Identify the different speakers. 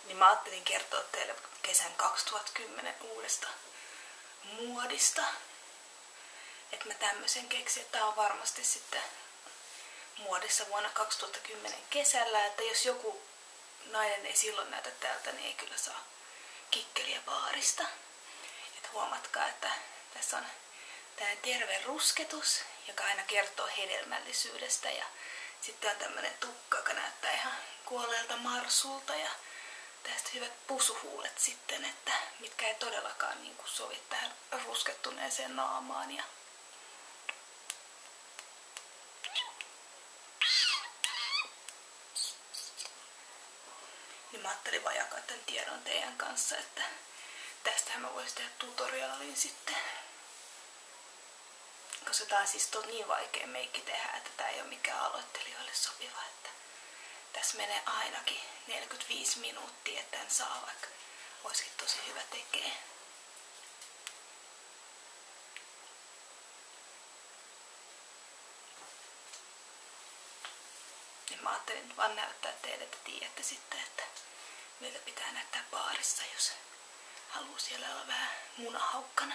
Speaker 1: Niin mä ajattelin kertoa teille kesän 2010 uudesta muodista. Että mä tämmöisen keksin, että tää on varmasti sitten muodissa vuonna 2010 kesällä. Että jos joku nainen ei silloin näytä tältä, niin ei kyllä saa kikkeliä baarista. Että huomatkaa, että tässä on tämmöinen terve rusketus, joka aina kertoo hedelmällisyydestä. Ja sitten on tämmönen tukka, joka näyttää ihan kuolleelta marsulta. Ja tästä hyvät pusuhuulet sitten, että mitkä ei todellakaan niin kuin sovi tähän ruskettuneeseen naamaan. Ja niin mä ajattelin vaan jakaa tämän tiedon teidän kanssa, että tästähän mä voisin tehdä tutoriaalin sitten. Koska tää on siis niin vaikea meikki tehdä, että tää ei ole mikään aloittelijoille sopiva. Että tässä menee ainakin 45 minuuttia, että tämän saa, vaikka olisikin tosi hyvä tekee. Mä ajattelin vaan näyttää teille, että tiedätte sitten, että meiltä pitää näyttää baarissa, jos haluaa siellä olla vähän munahaukkana.